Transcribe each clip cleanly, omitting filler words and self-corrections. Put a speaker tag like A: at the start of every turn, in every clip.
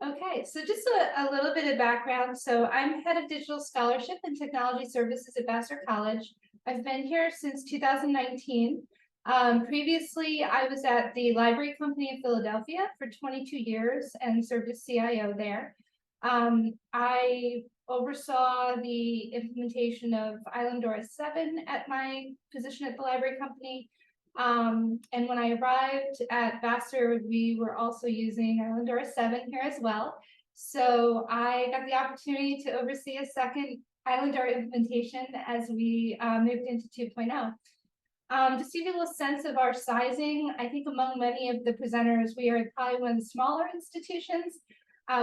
A: Okay, so just a little bit of background. So I'm head of digital scholarship and technology services at Vassar College. I've been here since 2019. Previously, I was at the Library Company in Philadelphia for 22 years and served as CIO there. I oversaw the implementation of Islandora 7 at my position at the Library Company. And when I arrived at Vassar, we were also using Islandora 7 here as well. So I got the opportunity to oversee a second Islandora implementation as we moved into 2.0. Just to give you a little sense of our sizing, I think among many of the presenters, we are probably one of the smaller institutions.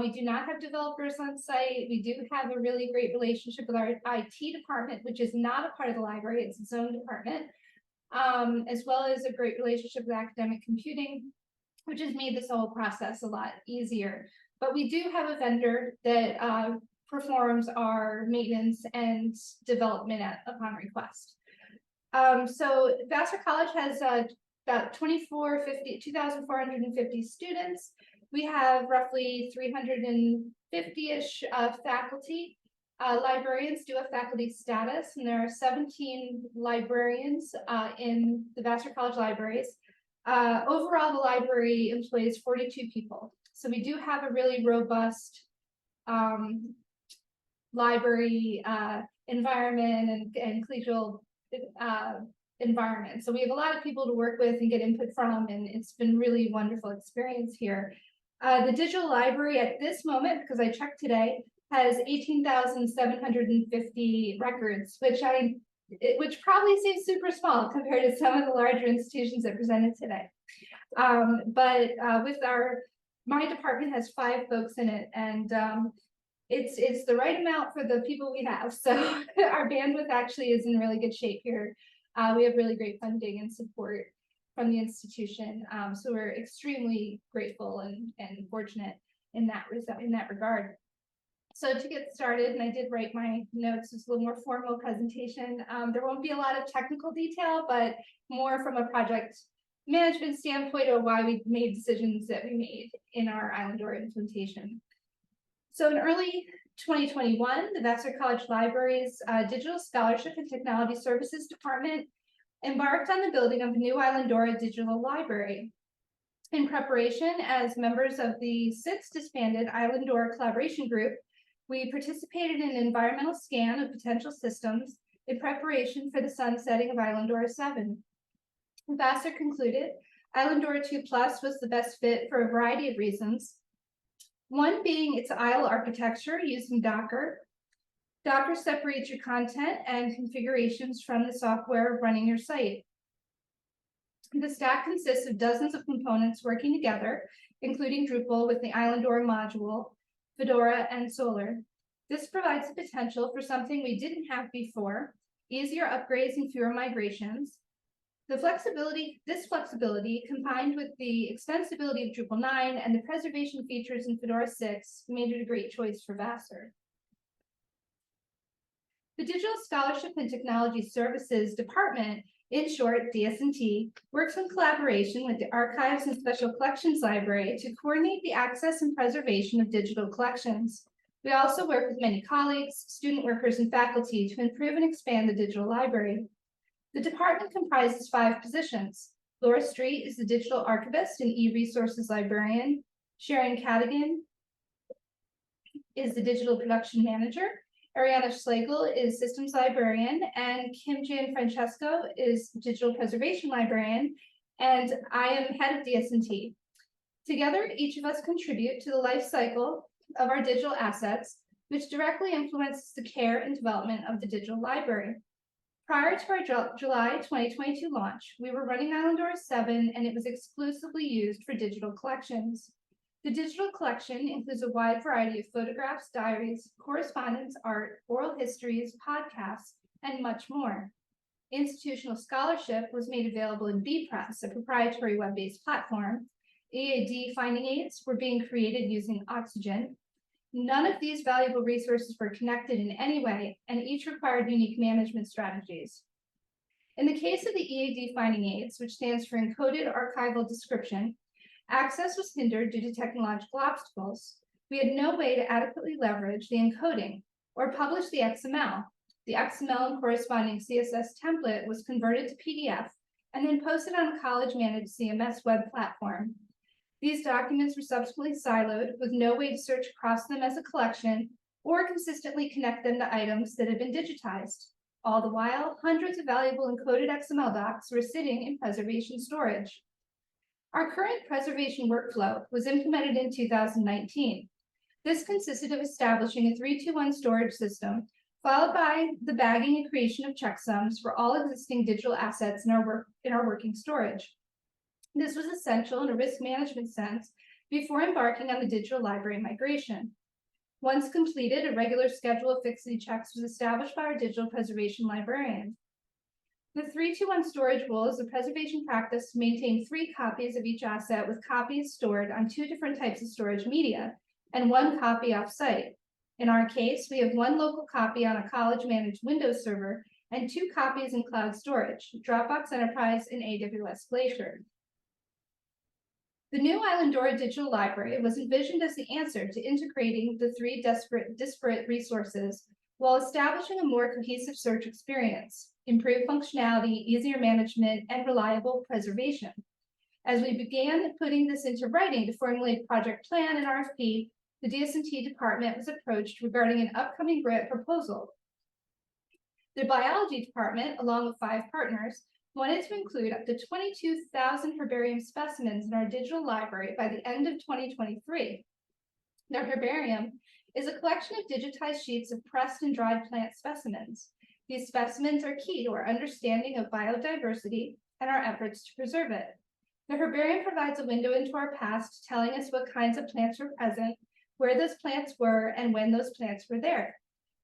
A: We do not have developers on site. We do have a really great relationship with our IT department, which is not a part of the library, it's its own department. As well as a great relationship with academic computing, which has made this whole process a lot easier. But we do have a vendor that performs our maintenance and development upon request. So Vassar College has about 2,450 students. We have roughly 350-ish faculty. Librarians do have faculty status, and there are 17 librarians in the Vassar College libraries. Overall, the library employs 42 people. So we do have a really robust library environment and collegial environment. So we have a lot of people to work with and get input from, and it's been really wonderful experience here. The digital library at this moment, because I checked today, has 18,750 records, which probably seems super small compared to some of the larger institutions that presented today. But my department has 5 folks in it, and it's the right amount for the people we have. So our bandwidth actually is in really good shape here. We have really great funding and support from the institution, so we're extremely grateful and fortunate in that regard. So to get started, and I did write my notes, it's a little more formal presentation. There won't be a lot of technical detail, but more from a project management standpoint of why we made decisions that we made in our Islandora implementation. So in early 2021, the Vassar College Library's Digital Scholarship and Technology Services Department embarked on the building of a new Islandora digital library. In preparation, as members of the 6 disbanded Islandora collaboration group, we participated in an environmental scan of potential systems in preparation for the sunsetting of Islandora 7. Vassar concluded Islandora 2 Plus was the best fit for a variety of reasons. One being its ISLE architecture using Docker. Docker separates your content and configurations from the software running your site. The stack consists of dozens of components working together, including Drupal with the Islandora module, Fedora, and SOLR. This provides the potential for something we didn't have before, easier upgrades and fewer migrations. This flexibility, combined with the extensibility of Drupal 9 and the preservation features in Fedora 6, made it a great choice for Vassar. The Digital Scholarship and Technology Services Department, in short, DS&T, works in collaboration with the Archives and Special Collections Library to coordinate the access and preservation of digital collections. We also work with many colleagues, student workers, and faculty to improve and expand the digital library. The department comprises 5 positions. Laura Street is the digital archivist and e-resources librarian. Sharon Cadigan is the digital production manager. Ariana Schlegel is systems librarian, and Kim Gianfrancesco is digital preservation librarian, and I am head of DS&T. Together, each of us contribute to the life cycle of our digital assets, which directly influences the care and development of the digital library. Prior to our July 2022 launch, we were running Islandora 7, and it was exclusively used for digital collections. The digital collection includes a wide variety of photographs, diaries, correspondence, art, oral histories, podcasts, and much more. Institutional scholarship was made available in bPress, a proprietary web-based platform. EAD finding aids were being created using Oxygen. None of these valuable resources were connected in any way, and each required unique management strategies. In the case of the EAD finding aids, which stands for Encoded Archival Description, access was hindered due to technological obstacles. We had no way to adequately leverage the encoding or publish the XML. The XML and corresponding CSS template was converted to PDF and then posted on a college-managed CMS web platform. These documents were subsequently siloed with no way to search across them as a collection or consistently connect them to items that had been digitized. All the while, hundreds of valuable encoded XML docs were sitting in preservation storage. Our current preservation workflow was implemented in 2019. This consisted of establishing a 3-2-1 storage system, followed by the bagging and creation of checksums for all existing digital assets in our working storage. This was essential in a risk management sense before embarking on the digital library migration. Once completed, a regular schedule of fixity checks was established by our digital preservation librarian. The 3-2-1 storage rule is a preservation practice to maintain 3 copies of each asset with copies stored on 2 different types of storage media and 1 copy off-site. In our case, we have 1 local copy on a college-managed Windows server and 2 copies in cloud storage, Dropbox Enterprise and AWS Glacier. The new Islandora digital library was envisioned as the answer to integrating the 3 disparate resources while establishing a more cohesive search experience, improved functionality, easier management, and reliable preservation. As we began putting this into writing to formulate a project plan and RFP, the DS&T department was approached regarding an upcoming grant proposal. The biology department, along with 5 partners, wanted to include up to 22,000 herbarium specimens in our digital library by the end of 2023. The herbarium is a collection of digitized sheets of pressed and dried plant specimens. These specimens are key to our understanding of biodiversity and our efforts to preserve it. The herbarium provides a window into our past, telling us what kinds of plants were present, where those plants were, and when those plants were there.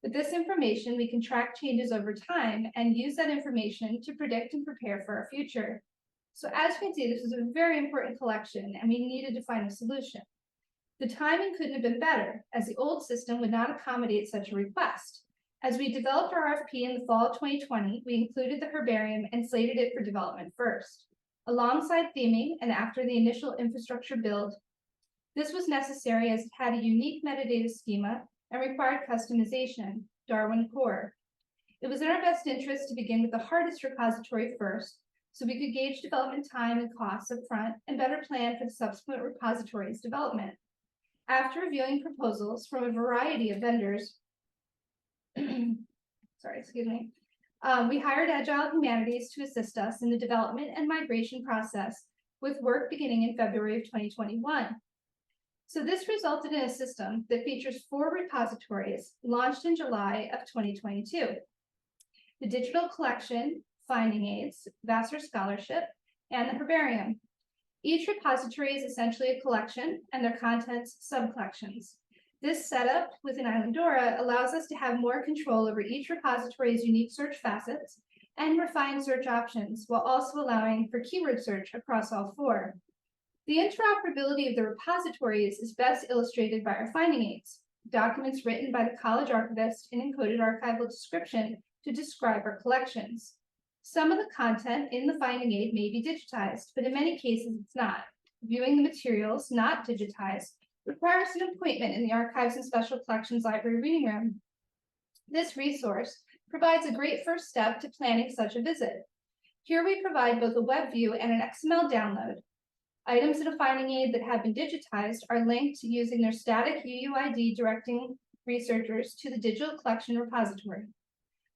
A: With this information, we can track changes over time and use that information to predict and prepare for our future. So as you can see, this is a very important collection, and we needed to find a solution. The timing couldn't have been better, as the old system would not accommodate such a request. As we developed our RFP in the fall of 2020, we included the herbarium and slated it for development first. Alongside theming and after the initial infrastructure build, this was necessary as it had a unique metadata schema and required customization, Darwin Core. It was in our best interest to begin with the hardest repository first, so we could gauge development time and costs up front and better plan for the subsequent repository's development. After reviewing proposals from a variety of vendors, we hired Agile Humanities to assist us in the development and migration process, with work beginning in February of 2021. So this resulted in a system that features 4 repositories launched in July of 2022. The digital collection, finding aids, Vassar Scholarship, and the herbarium. Each repository is essentially a collection and their contents sub-collections. This setup within Islandora allows us to have more control over each repository's unique search facets and refined search options, while also allowing for keyword search across all 4. The interoperability of the repositories is best illustrated by our finding aids, documents written by the college archivist in encoded archival description to describe our collections. Some of the content in the finding aid may be digitized, but in many cases it's not. Viewing the materials not digitized requires an appointment in the Archives and Special Collections Library Reading Room. This resource provides a great first step to planning such a visit. Here we provide both a web view and an XML download. Items in a finding aid that have been digitized are linked using their static UUID, directing researchers to the digital collection repository.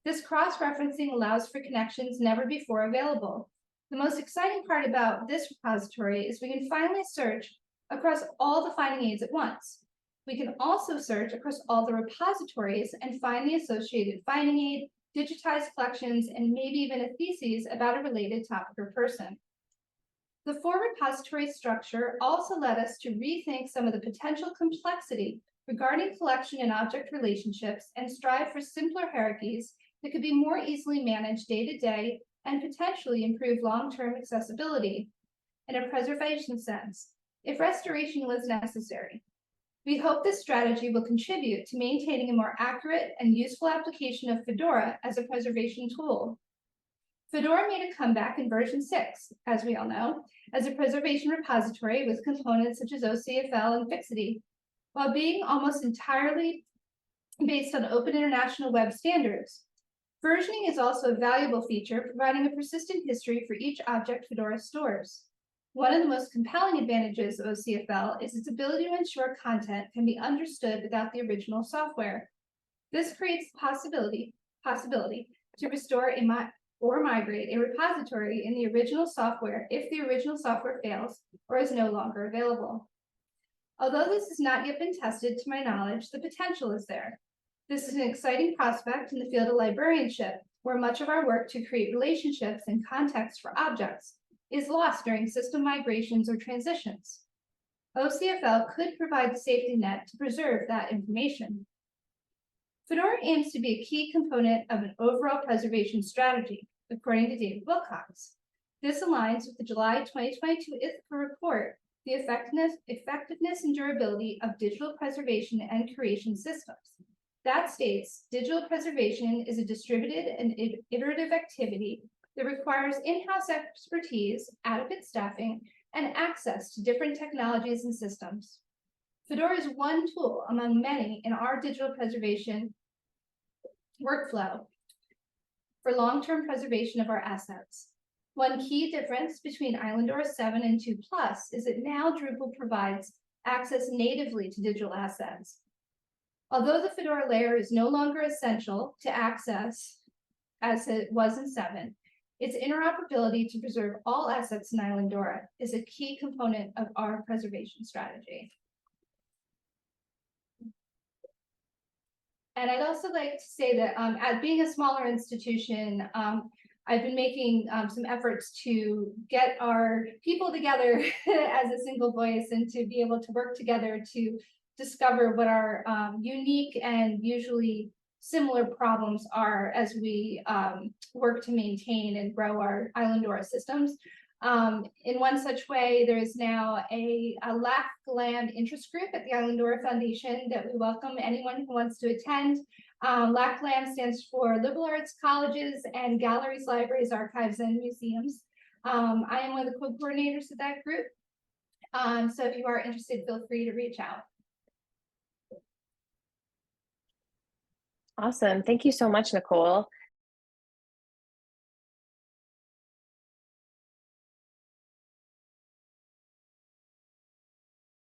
A: This cross-referencing allows for connections never before available. The most exciting part about this repository is we can finally search across all the finding aids at once. We can also search across all the repositories and find the associated finding aid, digitized collections, and maybe even a thesis about a related topic or person. The 4 repository structure also led us to rethink some of the potential complexity regarding collection and object relationships and strive for simpler hierarchies that could be more easily managed day to day and potentially improve long-term accessibility in a preservation sense, if restoration was necessary. We hope this strategy will contribute to maintaining a more accurate and useful application of Fedora as a preservation tool. Fedora made a comeback in version 6, as we all know, as a preservation repository with components such as OCFL and Fixity. While being almost entirely based on open international web standards, versioning is also a valuable feature, providing a persistent history for each object Fedora stores. One of the most compelling advantages of OCFL is its ability to ensure content can be understood without the original software. This creates the possibility to restore or migrate a repository in the original software if the original software fails or is no longer available. Although this has not yet been tested to my knowledge, the potential is there. This is an exciting prospect in the field of librarianship, where much of our work to create relationships and context for objects is lost during system migrations or transitions. OCFL could provide the safety net to preserve that information. Fedora aims to be a key component of an overall preservation strategy, according to David Wilcox. This aligns with the July 2022 Ithaca report, the effectiveness and durability of digital preservation and curation systems. That states, digital preservation is a distributed and iterative activity that requires in-house expertise, adequate staffing, and access to different technologies and systems. Fedora is one tool among many in our digital preservation workflow for long-term preservation of our assets. One key difference between Islandora 7 and 2 Plus is that now Drupal provides access natively to digital assets. Although the Fedora layer is no longer essential to access as it was in 7, its interoperability to preserve all assets in Islandora is a key component of our preservation strategy. And I'd also like to say that as being a smaller institution, I've been making some efforts to get our people together as a single voice and to be able to work together to discover what our unique and usually similar problems are as we work to maintain and grow our Islandora systems. In one such way, there is now a LAC Glam interest group at the Islandora Foundation that we welcome anyone who wants to attend. LAC Glam stands for Liberal Arts Colleges and Galleries, Libraries, Archives, and Museums. I am one of the co-coordinators of that group. So if you are interested, feel free to reach out.
B: Awesome. Thank you so much, Nicole.